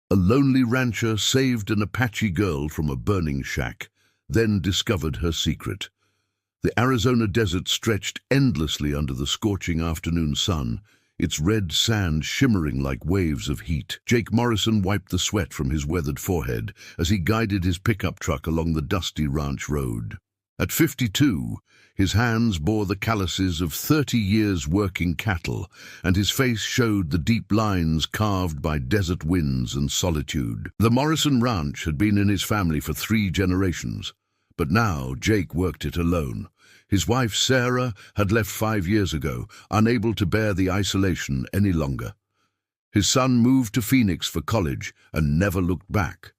A lonely rancher saved an Apache girl from a burning shack, then discovered her secret. The Arizona desert stretched endlessly under the scorching afternoon sun, its red sand shimmering like waves of heat. Jake Morrison wiped the sweat from his weathered forehead as he guided his pickup truck along the dusty ranch road. At 52, his hands bore the calluses of 30 years working cattle, and his face showed the deep lines carved by desert winds and solitude. The Morrison Ranch had been in his family for 3 generations, but now Jake worked it alone. His wife, Sarah, had left 5 years ago, unable to bear the isolation any longer. His son moved to Phoenix for college and never looked back.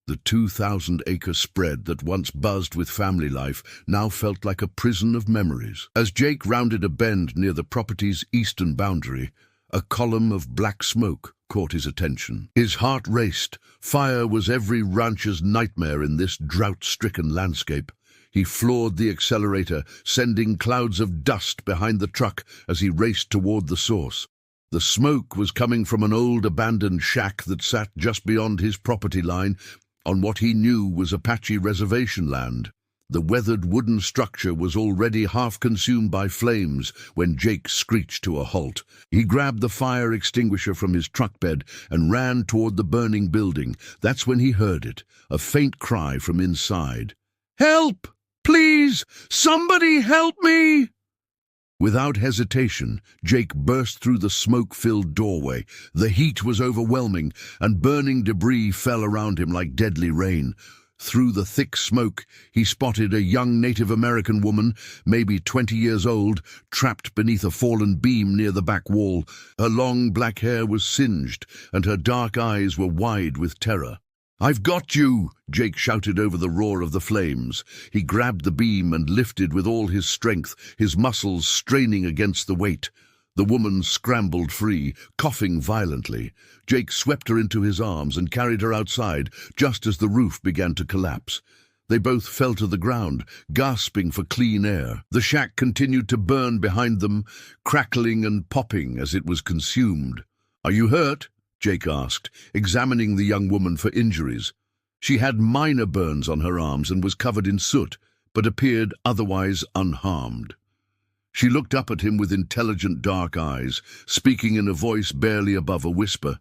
The 2,000-acre spread that once buzzed with family life now felt like a prison of memories. As Jake rounded a bend near the property's eastern boundary, a column of black smoke caught his attention. His heart raced. Fire was every rancher's nightmare in this drought-stricken landscape. He floored the accelerator, sending clouds of dust behind the truck as he raced toward the source. The smoke was coming from an old abandoned shack that sat just beyond his property line, on what he knew was Apache reservation land. The weathered wooden structure was already half consumed by flames when Jake screeched to a halt. He grabbed the fire extinguisher from his truck bed and ran toward the burning building. That's when he heard it, a faint cry from inside. "Help! Please! Somebody help me!" Without hesitation, Jake burst through the smoke-filled doorway. The heat was overwhelming, and burning debris fell around him like deadly rain. Through the thick smoke, he spotted a young Native American woman, maybe 20 years old, trapped beneath a fallen beam near the back wall. Her long black hair was singed, and her dark eyes were wide with terror. "I've got you!" Jake shouted over the roar of the flames. He grabbed the beam and lifted with all his strength, his muscles straining against the weight. The woman scrambled free, coughing violently. Jake swept her into his arms and carried her outside just as the roof began to collapse. They both fell to the ground, gasping for clean air. The shack continued to burn behind them, crackling and popping as it was consumed. "Are you hurt?" Jake asked, examining the young woman for injuries. She had minor burns on her arms and was covered in soot, but appeared otherwise unharmed. She looked up at him with intelligent dark eyes, speaking in a voice barely above a whisper.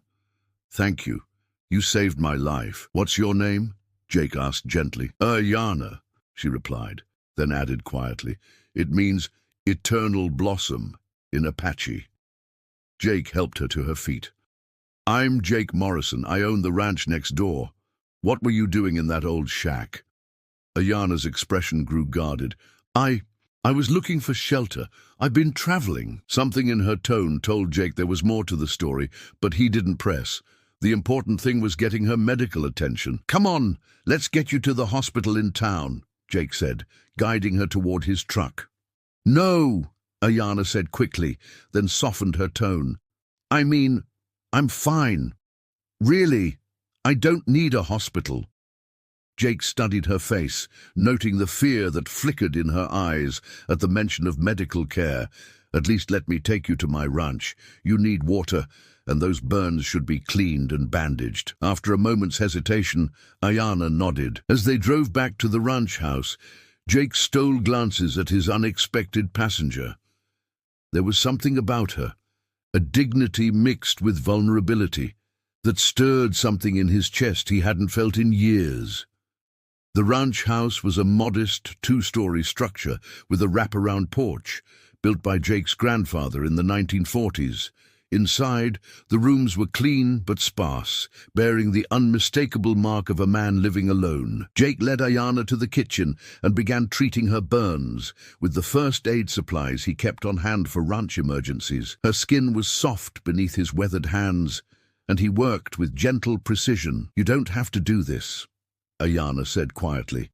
"Thank you. You saved my life. What's your name?" Jake asked gently. "Ayana," she replied, then added quietly. "It means eternal blossom in Apache." Jake helped her to her feet. "I'm Jake Morrison. I own the ranch next door. What were you doing in that old shack?" Ayana's expression grew guarded. I was looking for shelter. I've been traveling." Something in her tone told Jake there was more to the story, but he didn't press. The important thing was getting her medical attention. "Come on, let's get you to the hospital in town," Jake said, guiding her toward his truck. "No," Ayana said quickly, then softened her tone. "I mean, I'm fine. Really, I don't need a hospital." Jake studied her face, noting the fear that flickered in her eyes at the mention of medical care. "At least let me take you to my ranch. You need water, and those burns should be cleaned and bandaged." After a moment's hesitation, Ayana nodded. As they drove back to the ranch house, Jake stole glances at his unexpected passenger. There was something about her, a dignity mixed with vulnerability, that stirred something in his chest he hadn't felt in years. The ranch house was a modest 2-story structure with a wraparound porch, built by Jake's grandfather in the 1940s. Inside, the rooms were clean but sparse, bearing the unmistakable mark of a man living alone. Jake led Ayana to the kitchen and began treating her burns with the first aid supplies he kept on hand for ranch emergencies. Her skin was soft beneath his weathered hands, and he worked with gentle precision. "You don't have to do this," Ayana said quietly.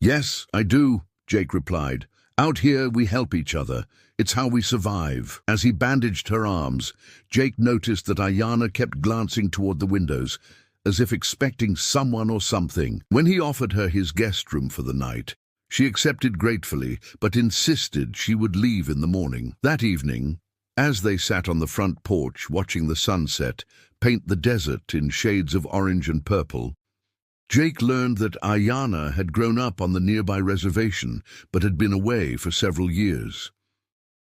"Yes, I do," Jake replied. "Out here we help each other. It's how we survive." As he bandaged her arms, Jake noticed that Ayana kept glancing toward the windows, as if expecting someone or something. When he offered her his guest room for the night, she accepted gratefully, but insisted she would leave in the morning. That evening, As they sat on the front porch watching the sunset paint the desert in shades of orange and purple, Jake learned that Ayanna had grown up on the nearby reservation but had been away for several years.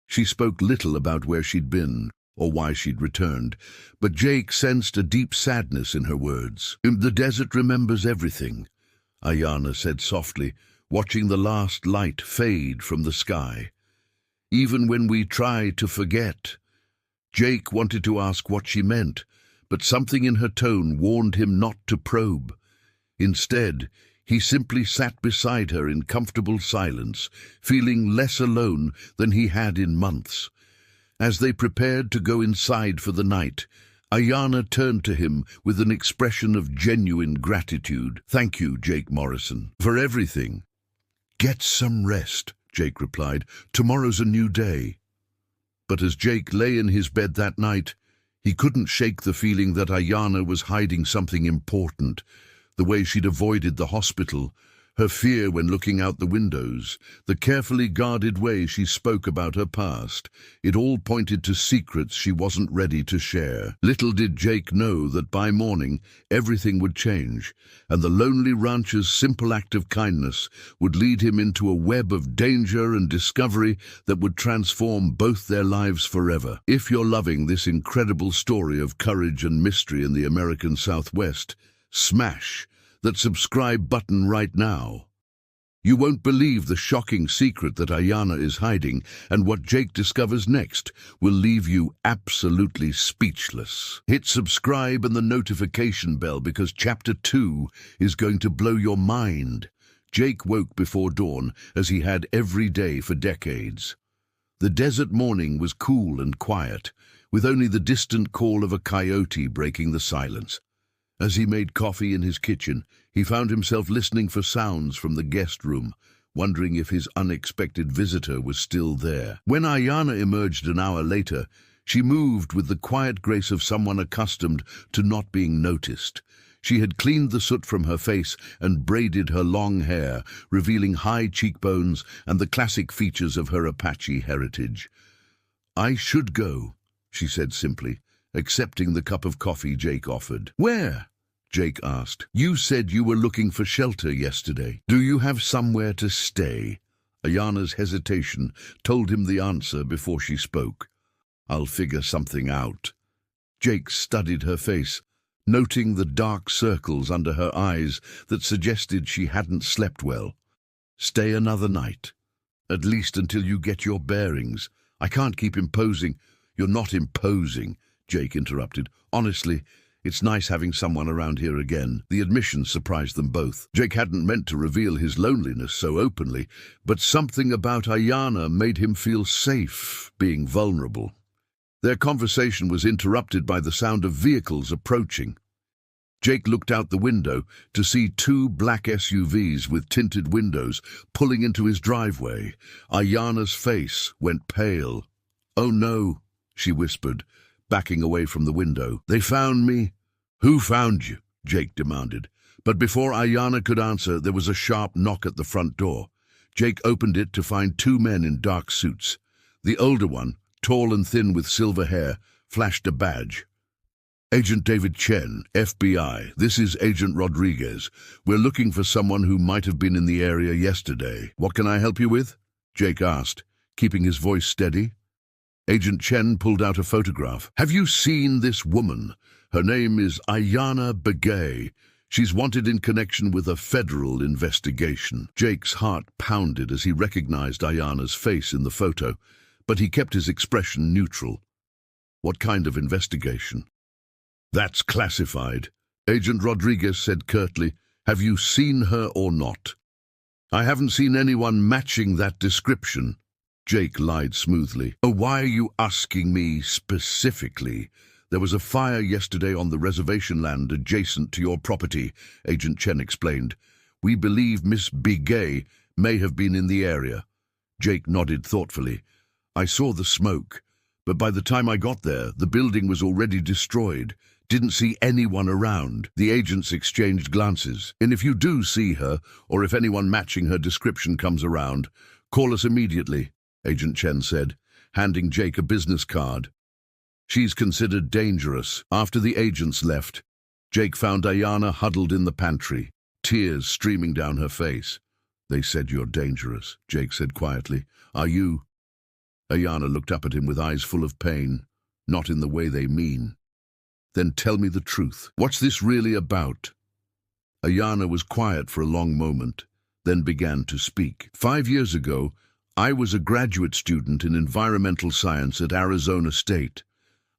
She spoke little about where she'd been or why she'd returned, but Jake sensed a deep sadness in her words. "The desert remembers everything," Ayanna said softly, watching the last light fade from the sky. "Even when we try to forget." Jake wanted to ask what she meant, but something in her tone warned him not to probe. Instead, he simply sat beside her in comfortable silence, feeling less alone than he had in months. As they prepared to go inside for the night, Ayanna turned to him with an expression of genuine gratitude. "Thank you, Jake Morrison, for everything." "Get some rest," Jake replied. "Tomorrow's a new day." But as Jake lay in his bed that night, he couldn't shake the feeling that Ayanna was hiding something important. The way she'd avoided the hospital, her fear when looking out the windows, the carefully guarded way she spoke about her past, it all pointed to secrets she wasn't ready to share. Little did Jake know that by morning everything would change, and the lonely rancher's simple act of kindness would lead him into a web of danger and discovery that would transform both their lives forever. If you're loving this incredible story of courage and mystery in the American Southwest, smash that subscribe button right now. You won't believe the shocking secret that Ayanna is hiding, and what Jake discovers next will leave you absolutely speechless. Hit subscribe and the notification bell because Chapter 2 is going to blow your mind. Jake woke before dawn, as he had every day for decades. The desert morning was cool and quiet, with only the distant call of a coyote breaking the silence. As he made coffee in his kitchen, he found himself listening for sounds from the guest room, wondering if his unexpected visitor was still there. When Ayanna emerged an hour later, she moved with the quiet grace of someone accustomed to not being noticed. She had cleaned the soot from her face and braided her long hair, revealing high cheekbones and the classic features of her Apache heritage. "I should go," she said simply, accepting the cup of coffee Jake offered. "Where?" Jake asked. "You said you were looking for shelter yesterday. Do you have somewhere to stay?" Ayanna's hesitation told him the answer before she spoke. "I'll figure something out." Jake studied her face, noting the dark circles under her eyes that suggested she hadn't slept well. "Stay another night. At least until you get your bearings. I can't keep imposing." "You're not imposing," Jake interrupted. "Honestly, it's nice having someone around here again." The admission surprised them both. Jake hadn't meant to reveal his loneliness so openly, but something about Ayanna made him feel safe being vulnerable. Their conversation was interrupted by the sound of vehicles approaching. Jake looked out the window to see two black SUVs with tinted windows pulling into his driveway. Ayanna's face went pale. "Oh no," she whispered, backing away from the window. "They found me." "Who found you?" Jake demanded. But before Ayanna could answer, there was a sharp knock at the front door. Jake opened it to find two men in dark suits. The older one, tall and thin with silver hair, flashed a badge. "Agent David Chen, FBI. This is Agent Rodriguez. We're looking for someone who might have been in the area yesterday. What can I help you with?" Jake asked, keeping his voice steady. Agent Chen pulled out a photograph. "Have you seen this woman? Her name is Ayanna Begay. She's wanted in connection with a federal investigation." Jake's heart pounded as he recognized Ayanna's face in the photo, but he kept his expression neutral. "What kind of investigation?" "That's classified," Agent Rodriguez said curtly. "Have you seen her or not?" "I haven't seen anyone matching that description." Jake lied smoothly. "Oh, why are you asking me specifically?" "There was a fire yesterday on the reservation land adjacent to your property," Agent Chen explained. "We believe Miss Begay may have been in the area." Jake nodded thoughtfully. "I saw the smoke, but by the time I got there, the building was already destroyed. Didn't see anyone around." The agents exchanged glances. "And if you do see her, or if anyone matching her description comes around, call us immediately," Agent Chen said. handing Jake a business card. "She's considered dangerous." After the agents left, Jake found Ayana huddled in the pantry, tears streaming down her face. "They said you're dangerous," Jake said quietly. "Are you?" Ayana looked up at him with eyes full of pain. "Not in the way they mean." "Then tell me the truth. What's this really about?" Ayana was quiet for a long moment, then began to speak. "5 years ago, I was a graduate student in environmental science at Arizona State.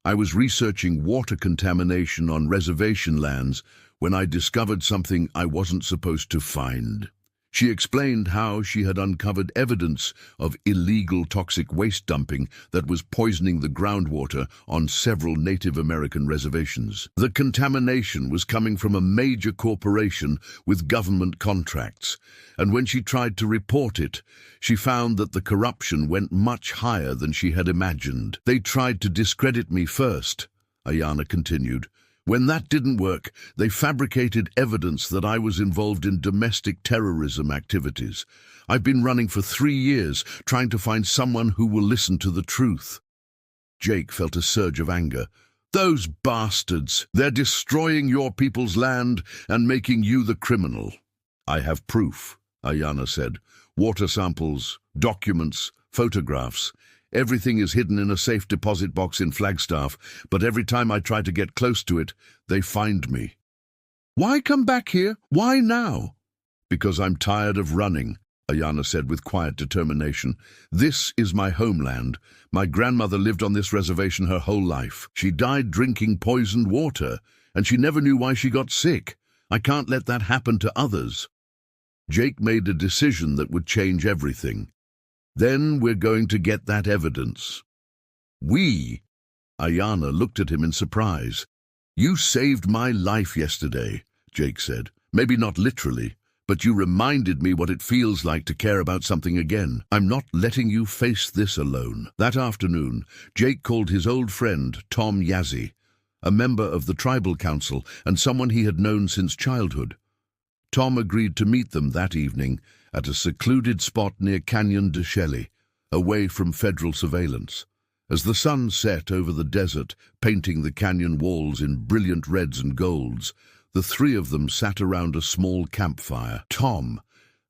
I was researching water contamination on reservation lands when I discovered something I wasn't supposed to find." She explained how she had uncovered evidence of illegal toxic waste dumping that was poisoning the groundwater on several Native American reservations. The contamination was coming from a major corporation with government contracts, and when she tried to report it, she found that the corruption went much higher than she had imagined. "They tried to discredit me first," Ayana continued. "When that didn't work, they fabricated evidence that I was involved in domestic terrorism activities. I've been running for 3 years, trying to find someone who will listen to the truth." Jake felt a surge of anger. "Those bastards! They're destroying your people's land and making you the criminal." "I have proof," Ayana said. "Water samples, documents, photographs. Everything is hidden in a safe deposit box in Flagstaff, but every time I try to get close to it, they find me." "Why come back here? Why now?" "Because I'm tired of running," Ayana said with quiet determination. "This is my homeland. My grandmother lived on this reservation her whole life. She died drinking poisoned water, and she never knew why she got sick. I can't let that happen to others." Jake made a decision that would change everything. "Then we're going to get that evidence." "We?" Ayana looked at him in surprise. "You saved my life yesterday," Jake said. "Maybe not literally, but you reminded me what it feels like to care about something again. I'm not letting you face this alone." That afternoon, Jake called his old friend, Tom Yazzie, a member of the tribal council and someone he had known since childhood. Tom agreed to meet them that evening at a secluded spot near Canyon de Chelly, away from federal surveillance. As the sun set over the desert, painting the canyon walls in brilliant reds and golds, the three of them sat around a small campfire. Tom,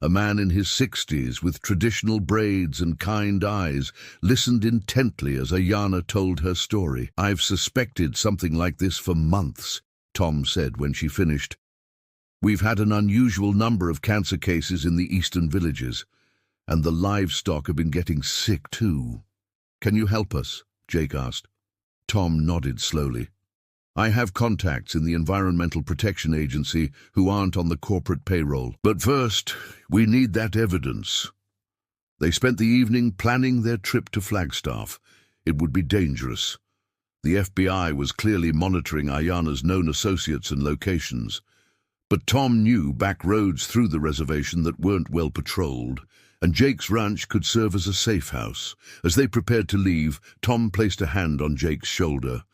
a man in his 60s with traditional braids and kind eyes, listened intently as Ayana told her story. "I've suspected something like this for months," Tom said when she finished. "We've had an unusual number of cancer cases in the eastern villages, and the livestock have been getting sick too." "Can you help us?" Jake asked. Tom nodded slowly. "I have contacts in the Environmental Protection Agency who aren't on the corporate payroll. But first, we need that evidence." They spent the evening planning their trip to Flagstaff. It would be dangerous. The FBI was clearly monitoring Ayana's known associates and locations. But Tom knew back roads through the reservation that weren't well patrolled, and Jake's ranch could serve as a safe house. As they prepared to leave, Tom placed a hand on Jake's shoulder.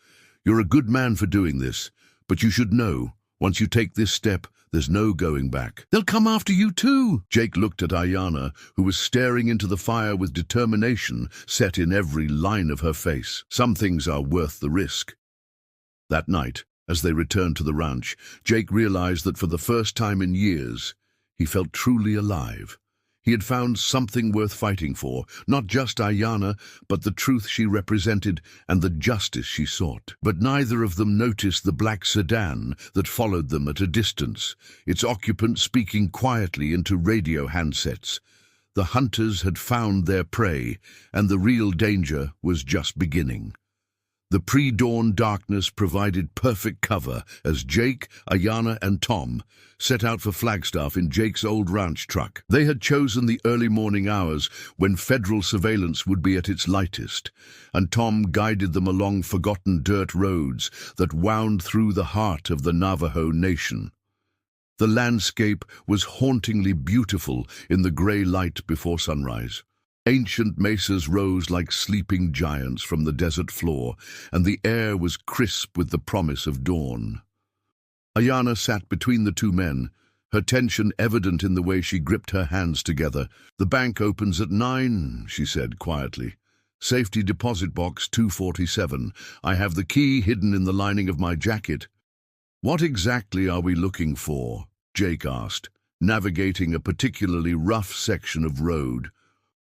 "You're a good man for doing this, but you should know, once you take this step, there's no going back." "They'll come after you too." Jake looked at Ayana, who was staring into the fire with determination set in every line of her face. "Some things are worth the risk." That night, as they returned to the ranch, Jake realized that for the first time in years, he felt truly alive. He had found something worth fighting for, not just Ayana, but the truth she represented and the justice she sought. But neither of them noticed the black sedan that followed them at a distance, its occupant speaking quietly into radio handsets. The hunters had found their prey, and the real danger was just beginning. The pre-dawn darkness provided perfect cover as Jake, Ayana, and Tom set out for Flagstaff in Jake's old ranch truck. They had chosen the early morning hours when federal surveillance would be at its lightest, and Tom guided them along forgotten dirt roads that wound through the heart of the Navajo Nation. The landscape was hauntingly beautiful in the gray light before sunrise. Ancient mesas rose like sleeping giants from the desert floor, and the air was crisp with the promise of dawn. Ayana sat between the two men, her tension evident in the way she gripped her hands together. "The bank opens at 9, she said quietly. Safety deposit box 247. I have the key hidden in the lining of my jacket. What exactly are we looking for? Jake asked, navigating a particularly rough section of road.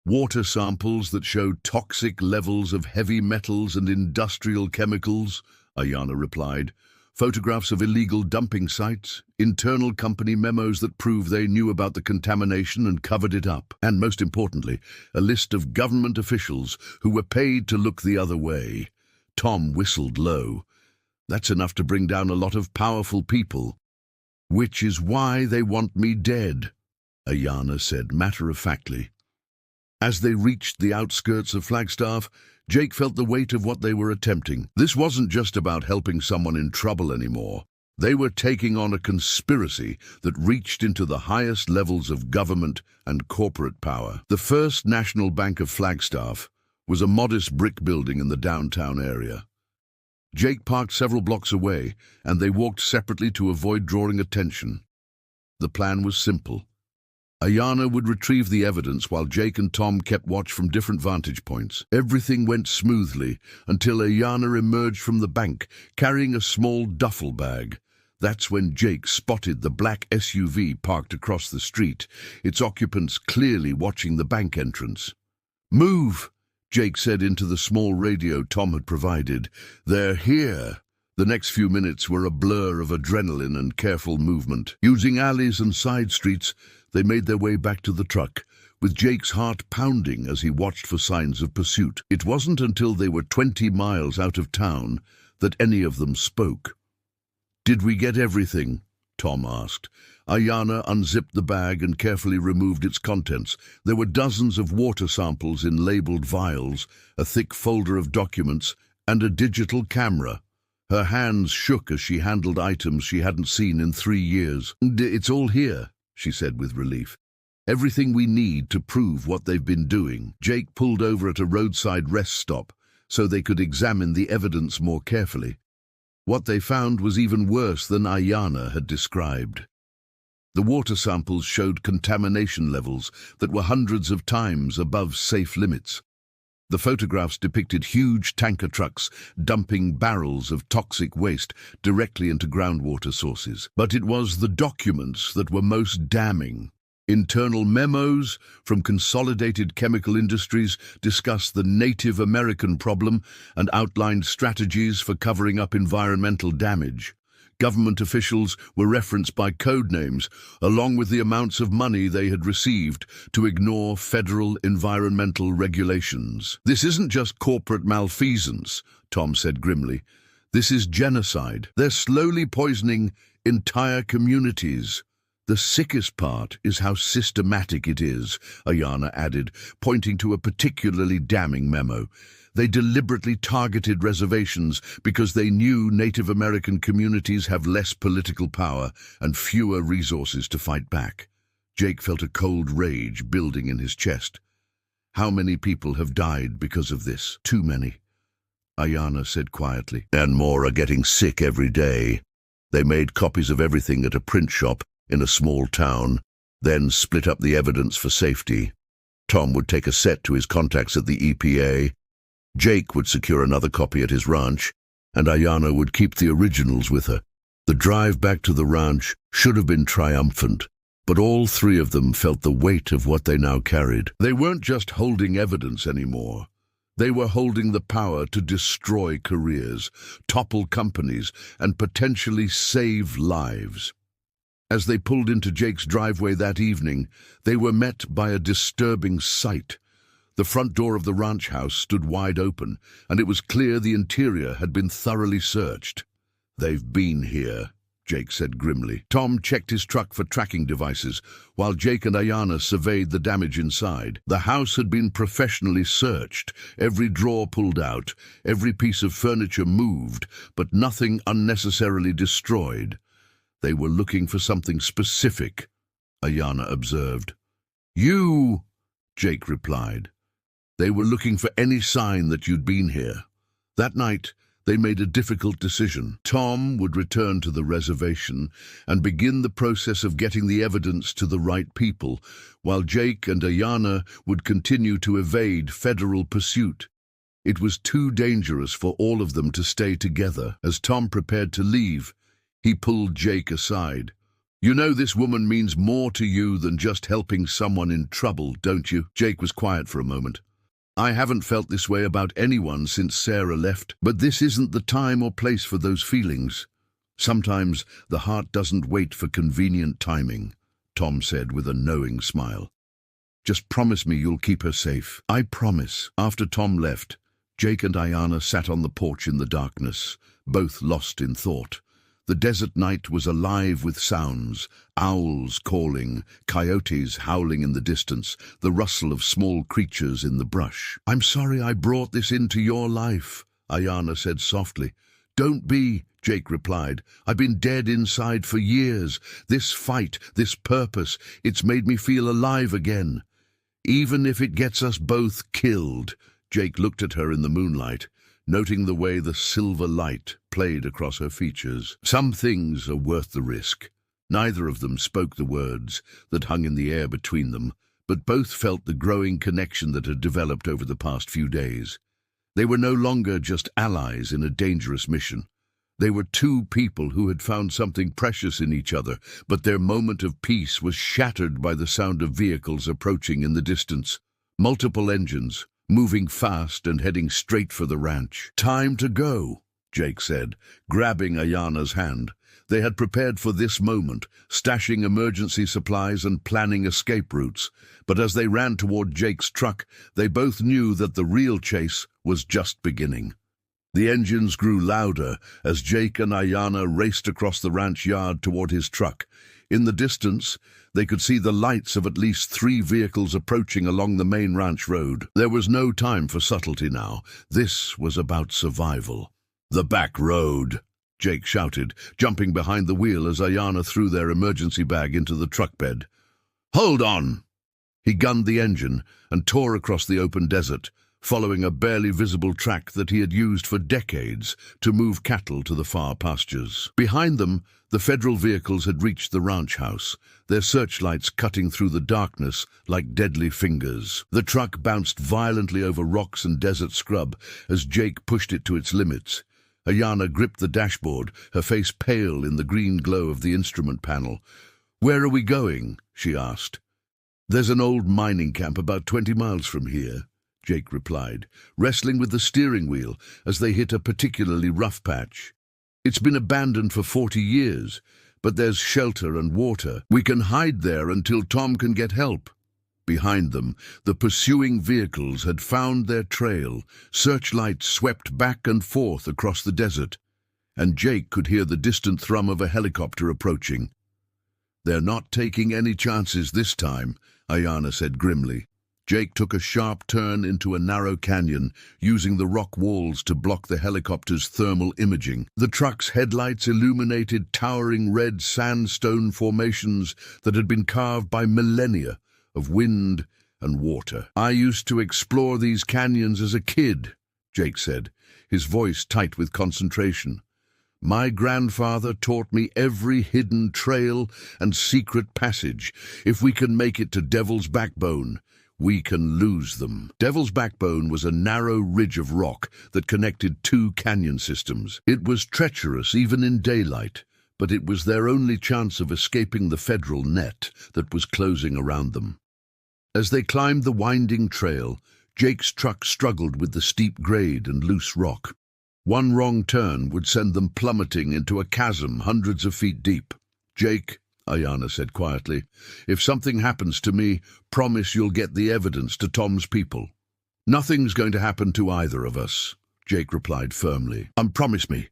Water samples that showed toxic levels of heavy metals and industrial chemicals, Ayana replied. Photographs of illegal dumping sites, internal company memos that prove they knew about the contamination and covered it up, and most importantly, a list of government officials who were paid to look the other way. Tom whistled low. That's enough to bring down a lot of powerful people. Which is why they want me dead, Ayana said matter-of-factly. As they reached the outskirts of Flagstaff, Jake felt the weight of what they were attempting. This wasn't just about helping someone in trouble anymore. They were taking on a conspiracy that reached into the highest levels of government and corporate power. The First National Bank of Flagstaff was a modest brick building in the downtown area. Jake parked several blocks away, and they walked separately to avoid drawing attention. The plan was simple. Ayana would retrieve the evidence while Jake and Tom kept watch from different vantage points. Everything went smoothly until Ayana emerged from the bank, carrying a small duffel bag. That's when Jake spotted the black SUV parked across the street, its occupants clearly watching the bank entrance. "Move!" Jake said into the small radio Tom had provided. "They're here." The next few minutes were a blur of adrenaline and careful movement. Using alleys and side streets, they made their way back to the truck, with Jake's heart pounding as he watched for signs of pursuit. It wasn't until they were 20 miles out of town that any of them spoke. "Did we get everything?" Tom asked. Ayana unzipped the bag and carefully removed its contents. There were dozens of water samples in labeled vials, a thick folder of documents, and a digital camera. Her hands shook as she handled items she hadn't seen in 3 years. "It's all here," she said with relief. "Everything we need to prove what they've been doing." Jake pulled over at a roadside rest stop so they could examine the evidence more carefully. What they found was even worse than Ayana had described. The water samples showed contamination levels that were hundreds of times above safe limits. The photographs depicted huge tanker trucks dumping barrels of toxic waste directly into groundwater sources. But it was the documents that were most damning. Internal memos from Consolidated Chemical Industries discussed the Native American problem and outlined strategies for covering up environmental damage. Government officials were referenced by code names, along with the amounts of money they had received to ignore federal environmental regulations. "This isn't just corporate malfeasance," Tom said grimly. "This is genocide. They're slowly poisoning entire communities." "The sickest part is how systematic it is," Ayana added, pointing to a particularly damning memo. "They deliberately targeted reservations because they knew Native American communities have less political power and fewer resources to fight back." Jake felt a cold rage building in his chest. "How many people have died because of this?" "Too many," Ayana said quietly. "And more are getting sick every day." They made copies of everything at a print shop in a small town, then split up the evidence for safety. Tom would take a set to his contacts at the EPA. Jake would secure another copy at his ranch, and Ayana would keep the originals with her. The drive back to the ranch should have been triumphant, but all three of them felt the weight of what they now carried. They weren't just holding evidence anymore. They were holding the power to destroy careers, topple companies, and potentially save lives. As they pulled into Jake's driveway that evening, they were met by a disturbing sight. The front door of the ranch house stood wide open, and it was clear the interior had been thoroughly searched. "They've been here," Jake said grimly. Tom checked his truck for tracking devices, while Jake and Ayana surveyed the damage inside. The house had been professionally searched, every drawer pulled out, every piece of furniture moved, but nothing unnecessarily destroyed. "They were looking for something specific," Ayana observed. "You," Jake replied. "They were looking for any sign that you'd been here." That night, they made a difficult decision. Tom would return to the reservation and begin the process of getting the evidence to the right people, while Jake and Ayana would continue to evade federal pursuit. It was too dangerous for all of them to stay together. As Tom prepared to leave, he pulled Jake aside. "You know this woman means more to you than just helping someone in trouble, don't you?" Jake was quiet for a moment. "I haven't felt this way about anyone since Sarah left, but this isn't the time or place for those feelings. Sometimes the heart doesn't wait for convenient timing," Tom said with a knowing smile. "Just promise me you'll keep her safe." "I promise." After Tom left, Jake and Ayanna sat on the porch in the darkness, both lost in thought. The desert night was alive with sounds: owls calling, coyotes howling in the distance, the rustle of small creatures in the brush. "I'm sorry I brought this into your life," Ayanna said softly. "Don't be," Jake replied. "I've been dead inside for years. This fight, this purpose, it's made me feel alive again. Even if it gets us both killed." Jake looked at her in the moonlight, noting the way the silver light played across her features. "Some things are worth the risk." Neither of them spoke the words that hung in the air between them, but both felt the growing connection that had developed over the past few days. They were no longer just allies in a dangerous mission. They were two people who had found something precious in each other, but their moment of peace was shattered by the sound of vehicles approaching in the distance. Multiple engines, moving fast and heading straight for the ranch. "Time to go," Jake said, grabbing Ayanna's hand. They had prepared for this moment, stashing emergency supplies and planning escape routes. But as they ran toward Jake's truck, they both knew that the real chase was just beginning. The engines grew louder as Jake and Ayanna raced across the ranch yard toward his truck. In the distance, they could see the lights of at least 3 vehicles approaching along the main ranch road. There was no time for subtlety now. This was about survival. "The back road," Jake shouted, jumping behind the wheel as Ayanna threw their emergency bag into the truck bed. "Hold on!" He gunned the engine and tore across the open desert, following a barely visible track that he had used for decades to move cattle to the far pastures. Behind them, the federal vehicles had reached the ranch house, their searchlights cutting through the darkness like deadly fingers. The truck bounced violently over rocks and desert scrub as Jake pushed it to its limits. Ayanna gripped the dashboard, her face pale in the green glow of the instrument panel. "Where are we going?" she asked. "There's an old mining camp about 20 miles from here," Jake replied, wrestling with the steering wheel as they hit a particularly rough patch. "It's been abandoned for 40 years, but there's shelter and water. We can hide there until Tom can get help." Behind them, the pursuing vehicles had found their trail. Searchlights swept back and forth across the desert, and Jake could hear the distant thrum of a helicopter approaching. "They're not taking any chances this time," Ayanna said grimly. Jake took a sharp turn into a narrow canyon, using the rock walls to block the helicopter's thermal imaging. The truck's headlights illuminated towering red sandstone formations that had been carved by millennia of wind and water. "I used to explore these canyons as a kid," Jake said, his voice tight with concentration. "My grandfather taught me every hidden trail and secret passage. If we can make it to Devil's Backbone, we can lose them." Devil's Backbone was a narrow ridge of rock that connected 2 canyon systems. It was treacherous even in daylight, but it was their only chance of escaping the federal net that was closing around them. As they climbed the winding trail, Jake's truck struggled with the steep grade and loose rock. One wrong turn would send them plummeting into a chasm hundreds of feet deep. "Jake," Ayanna said quietly, "if something happens to me, promise you'll get the evidence to Tom's people." "Nothing's going to happen to either of us," Jake replied firmly. "Promise me."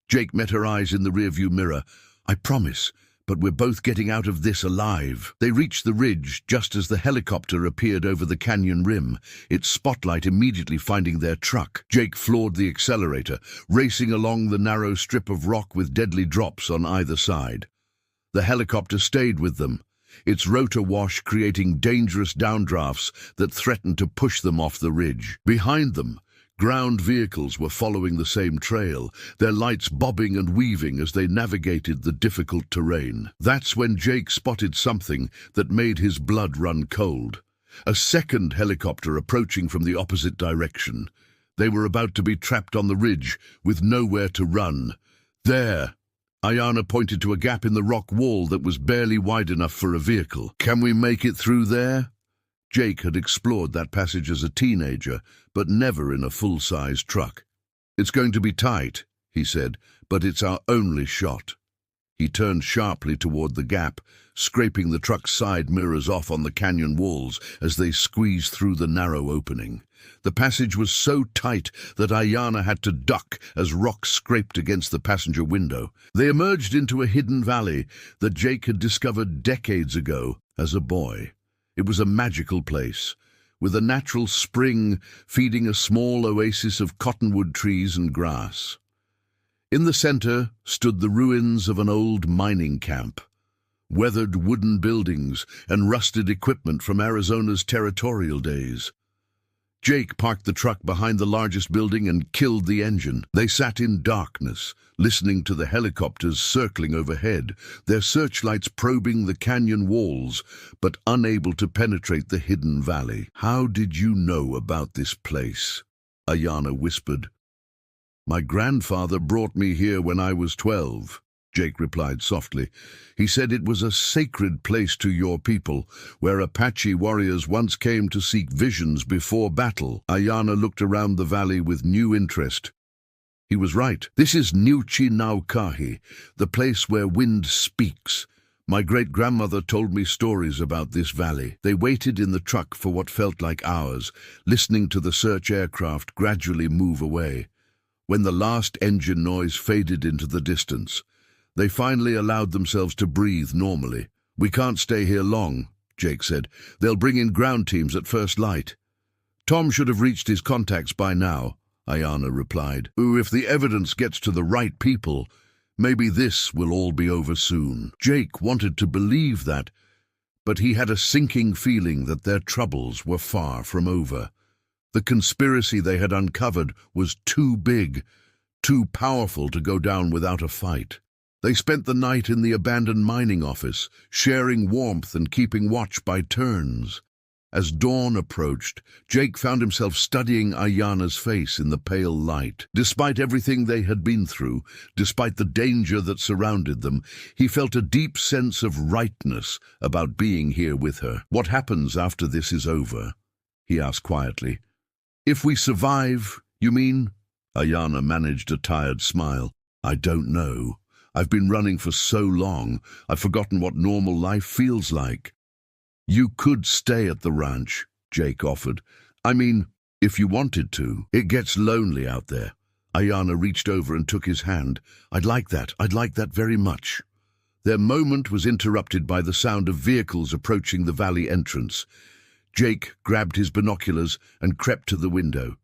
Jake met her eyes in the rearview mirror. "I promise, but we're both getting out of this alive." They reached the ridge just as the helicopter appeared over the canyon rim, its spotlight immediately finding their truck. Jake floored the accelerator, racing along the narrow strip of rock with deadly drops on either side. The helicopter stayed with them, its rotor wash creating dangerous downdrafts that threatened to push them off the ridge. Behind them, ground vehicles were following the same trail, their lights bobbing and weaving as they navigated the difficult terrain. That's when Jake spotted something that made his blood run cold. A second helicopter approaching from the opposite direction. They were about to be trapped on the ridge, with nowhere to run. There! Ayana pointed to a gap in the rock wall that was barely wide enough for a vehicle. Can we make it through there? Jake had explored that passage as a teenager, but never in a full-size truck. It's going to be tight, he said, but it's our only shot. He turned sharply toward the gap, scraping the truck's side mirrors off on the canyon walls as they squeezed through the narrow opening. The passage was so tight that Ayana had to duck as rocks scraped against the passenger window. They emerged into a hidden valley that Jake had discovered decades ago as a boy. It was a magical place, with a natural spring feeding a small oasis of cottonwood trees and grass. In the center stood the ruins of an old mining camp, weathered wooden buildings and rusted equipment from Arizona's territorial days. Jake parked the truck behind the largest building and killed the engine. They sat in darkness, listening to the helicopters circling overhead, their searchlights probing the canyon walls, but unable to penetrate the hidden valley. "How did you know about this place?" Ayana whispered. "My grandfather brought me here when I was 12. Jake replied softly. "He said it was a sacred place to your people, where Apache warriors once came to seek visions before battle." Ayana looked around the valley with new interest. He was right. This is Nauchi, the place where wind speaks. My great-grandmother told me stories about this valley. They waited in the truck for what felt like hours, listening to the search aircraft gradually move away. When the last engine noise faded into the distance, they finally allowed themselves to breathe normally. "We can't stay here long," Jake said. "They'll bring in ground teams at first light." "Tom should have reached his contacts by now," Ayana replied. "Ooh, if the evidence gets to the right people, maybe this will all be over soon." Jake wanted to believe that, but he had a sinking feeling that their troubles were far from over. The conspiracy they had uncovered was too big, too powerful to go down without a fight. They spent the night in the abandoned mining office, sharing warmth and keeping watch by turns. As dawn approached, Jake found himself studying Ayana's face in the pale light. Despite everything they had been through, despite the danger that surrounded them, he felt a deep sense of rightness about being here with her. "What happens after this is over?" he asked quietly. "If we survive, you mean?" Ayana managed a tired smile. "I don't know. I've been running for so long, I've forgotten what normal life feels like." "You could stay at the ranch," Jake offered. "I mean, if you wanted to. It gets lonely out there." Ayana reached over and took his hand. I'd like that very much." Their moment was interrupted by the sound of vehicles approaching the valley entrance. Jake grabbed his binoculars and crept to the window.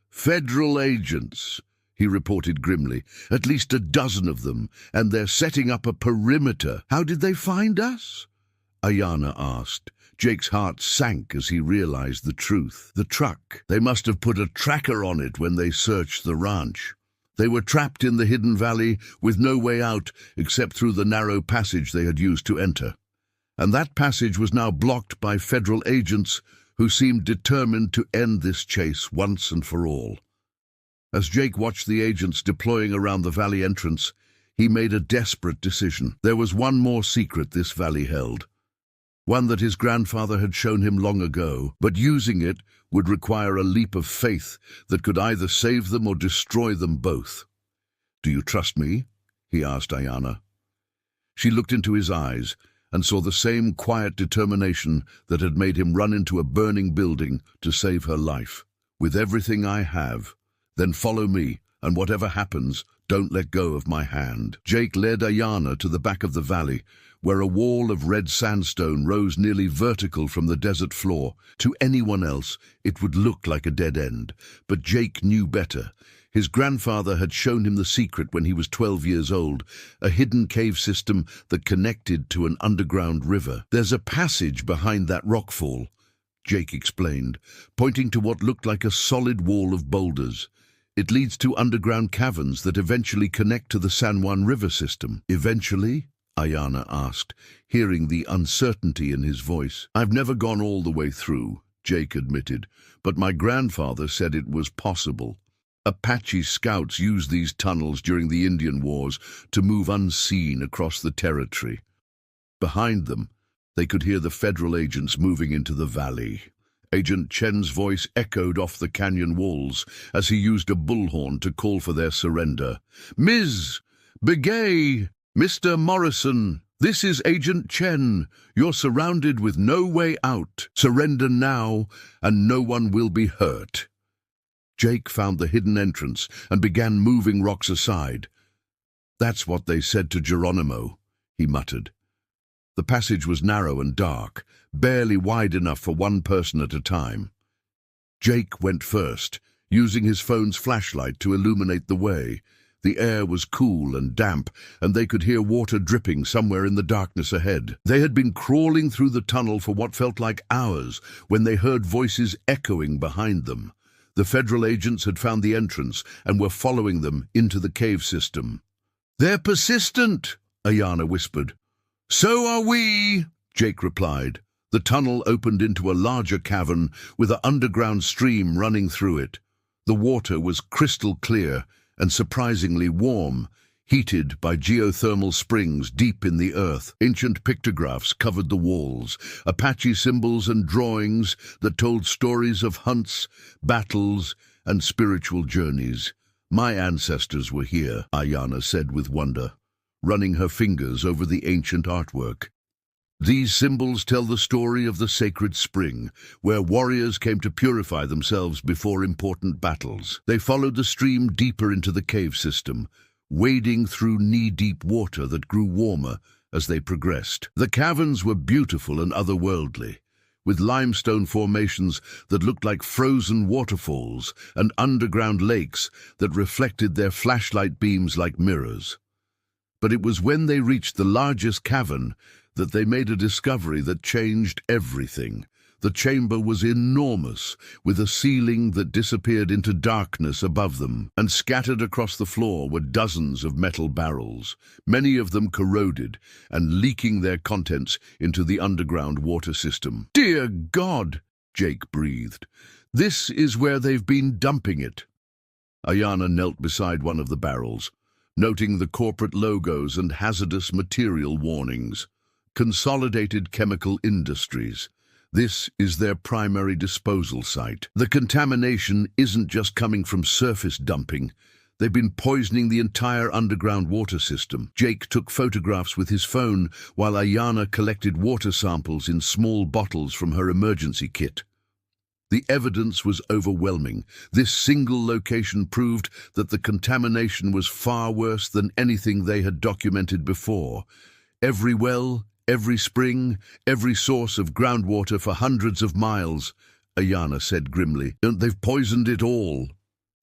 "Federal agents," he reported grimly. "At least a dozen of them, and they're setting up a perimeter." "How did they find us?" Ayana asked. Jake's heart sank as he realized the truth. The truck. They must have put a tracker on it when they searched the ranch. They were trapped in the hidden valley with no way out except through the narrow passage they had used to enter. And that passage was now blocked by federal agents who seemed determined to end this chase once and for all. As Jake watched the agents deploying around the valley entrance, he made a desperate decision. There was one more secret this valley held, one that his grandfather had shown him long ago, but using it would require a leap of faith that could either save them or destroy them both. "Do you trust me?" he asked Ayana. She looked into his eyes and saw the same quiet determination that had made him run into a burning building to save her life. "With everything I have. Then follow me, and whatever happens, don't let go of my hand." Jake led Ayana to the back of the valley, where a wall of red sandstone rose nearly vertical from the desert floor. To anyone else, it would look like a dead end, but Jake knew better. His grandfather had shown him the secret when he was 12 years old, a hidden cave system that connected to an underground river. "There's a passage behind that rockfall," Jake explained, pointing to what looked like a solid wall of boulders. "It leads to underground caverns that eventually connect to the San Juan River system." "Eventually?" Ayana asked, hearing the uncertainty in his voice. "I've never gone all the way through," Jake admitted, but my grandfather said it was possible. Apache scouts used these tunnels during the Indian Wars to move unseen across the territory. Behind them, they could hear the federal agents moving into the valley. Agent Chen's voice echoed off the canyon walls as he used a bullhorn to call for their surrender. "Ms. Begay, Mr. Morrison, this is Agent Chen. You're surrounded with no way out. Surrender now, and no one will be hurt." Jake found the hidden entrance and began moving rocks aside. "That's what they said to Geronimo," he muttered. The passage was narrow and dark, barely wide enough for one person at a time. Jake went first, using his phone's flashlight to illuminate the way. The air was cool and damp, and they could hear water dripping somewhere in the darkness ahead. They had been crawling through the tunnel for what felt like hours when they heard voices echoing behind them. The federal agents had found the entrance and were following them into the cave system. "They're persistent," Ayana whispered. "So are we," Jake replied. The tunnel opened into a larger cavern with an underground stream running through it. The water was crystal clear and surprisingly warm, heated by geothermal springs deep in the earth. Ancient pictographs covered the walls, Apache symbols and drawings that told stories of hunts, battles, and spiritual journeys. "My ancestors were here," Ayana said with wonder, running her fingers over the ancient artwork. "These symbols tell the story of the sacred spring, where warriors came to purify themselves before important battles. They followed the stream deeper into the cave system, wading through knee-deep water that grew warmer as they progressed. The caverns were beautiful and otherworldly, with limestone formations that looked like frozen waterfalls and underground lakes that reflected their flashlight beams like mirrors. But it was when they reached the largest cavern that they made a discovery that changed everything. The chamber was enormous, with a ceiling that disappeared into darkness above them, and scattered across the floor were dozens of metal barrels, many of them corroded and leaking their contents into the underground water system. "Dear God," Jake breathed. "This is where they've been dumping it." Ayana knelt beside one of the barrels, noting the corporate logos and hazardous material warnings. Consolidated Chemical Industries. This is their primary disposal site. The contamination isn't just coming from surface dumping. They've been poisoning the entire underground water system. Jake took photographs with his phone while Ayana collected water samples in small bottles from her emergency kit. The evidence was overwhelming. This single location proved that the contamination was far worse than anything they had documented before. Every well, every spring, every source of groundwater for hundreds of miles, Ayana said grimly. "And they've poisoned it all."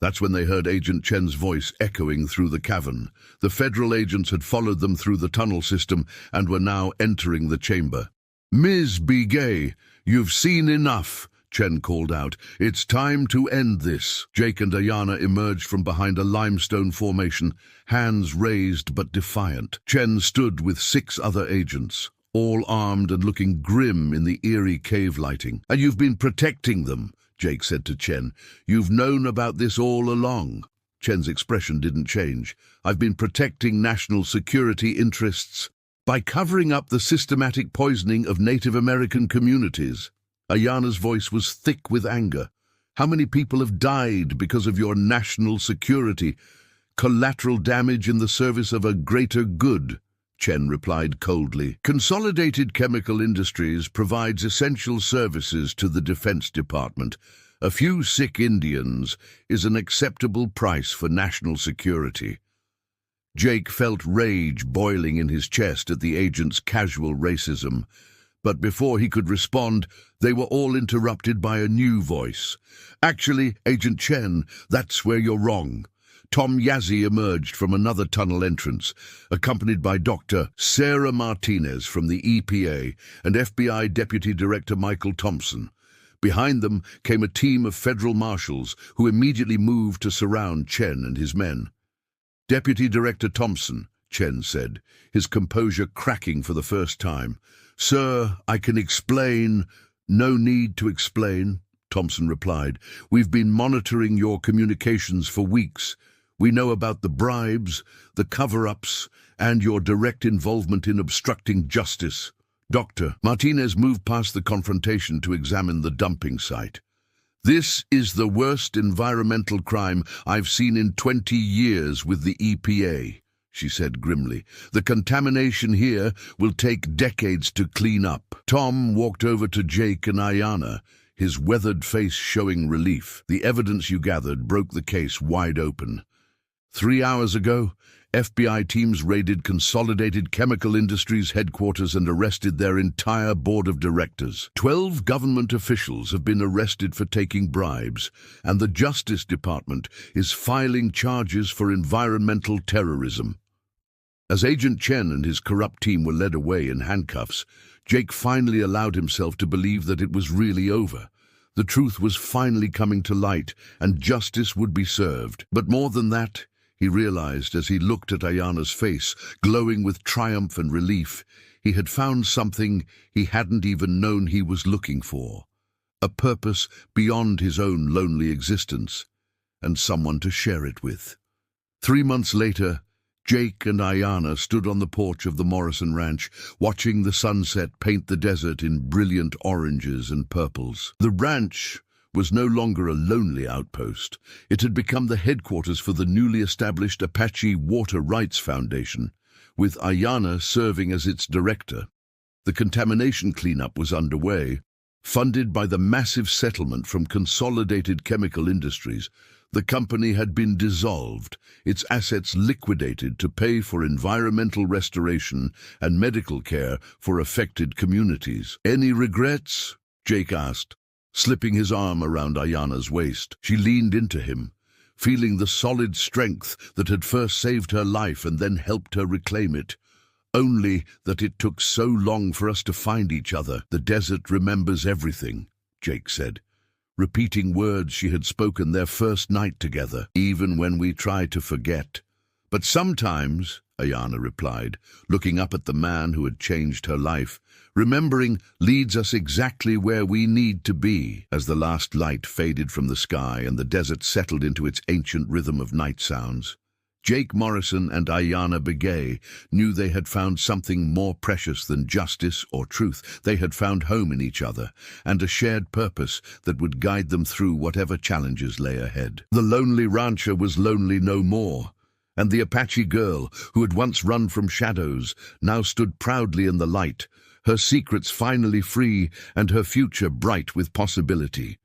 That's when they heard Agent Chen's voice echoing through the cavern. The federal agents had followed them through the tunnel system and were now entering the chamber. "Ms. Begay, you've seen enough," Chen called out. "It's time to end this." Jake and Ayana emerged from behind a limestone formation, hands raised but defiant. Chen stood with 6 other agents, all armed and looking grim in the eerie cave lighting. "And you've been protecting them," Jake said to Chen. "You've known about this all along." Chen's expression didn't change. "I've been protecting national security interests by covering up the systematic poisoning of Native American communities." Ayana's voice was thick with anger. "How many people have died because of your national security? Collateral damage in the service of a greater good," Chen replied coldly. "Consolidated Chemical Industries provides essential services to the Defense Department. A few sick Indians is an acceptable price for national security." Jake felt rage boiling in his chest at the agent's casual racism. But before he could respond, they were all interrupted by a new voice. "Actually, Agent Chen, that's where you're wrong." Tom Yazzie emerged from another tunnel entrance, accompanied by Dr. Sarah Martinez from the EPA and FBI Deputy Director Michael Thompson. Behind them came a team of federal marshals who immediately moved to surround Chen and his men. "Deputy Director Thompson," Chen said, his composure cracking for the first time. "Sir, I can explain." "No need to explain. Thompson replied. "We've been monitoring your communications for weeks. We know about the bribes, the cover-ups, and your direct involvement in obstructing justice." Doctor Martinez moved past the confrontation to examine the dumping site. "This is the worst environmental crime I've seen in 20 years with the EPA," she said grimly. "The contamination here will take decades to clean up." Tom walked over to Jake and Ayanna, his weathered face showing relief. "The evidence you gathered broke the case wide open. 3 hours ago, FBI teams raided Consolidated Chemical Industries headquarters and arrested their entire board of directors. 12 government officials have been arrested for taking bribes, and the Justice Department is filing charges for environmental terrorism." As Agent Chen and his corrupt team were led away in handcuffs, Jake finally allowed himself to believe that it was really over. The truth was finally coming to light, and justice would be served. But more than that, he realized as he looked at Ayanna's face, glowing with triumph and relief, he had found something he hadn't even known he was looking for. A purpose beyond his own lonely existence, and someone to share it with. 3 months later, Jake and Ayanna stood on the porch of the Morrison Ranch, watching the sunset paint the desert in brilliant oranges and purples. The ranch was no longer a lonely outpost. It had become the headquarters for the newly established Apache Water Rights Foundation, with Ayanna serving as its director. The contamination cleanup was underway. Funded by the massive settlement from Consolidated Chemical Industries, the company had been dissolved, its assets liquidated to pay for environmental restoration and medical care for affected communities. "Any regrets?" Jake asked, slipping his arm around Ayanna's waist. She leaned into him, feeling the solid strength that had first saved her life and then helped her reclaim it. "Only that it took so long for us to find each other." "The desert remembers everything," Jake said, repeating words she had spoken their first night together, "even when we try to forget." "But sometimes," Ayanna replied, looking up at the man who had changed her life, "remembering leads us exactly where we need to be." As the last light faded from the sky and the desert settled into its ancient rhythm of night sounds, Jake Morrison and Ayanna Begay knew they had found something more precious than justice or truth. They had found home in each other, and a shared purpose that would guide them through whatever challenges lay ahead. The lonely rancher was lonely no more, and the Apache girl, who had once run from shadows, now stood proudly in the light, her secrets finally free and her future bright with possibility.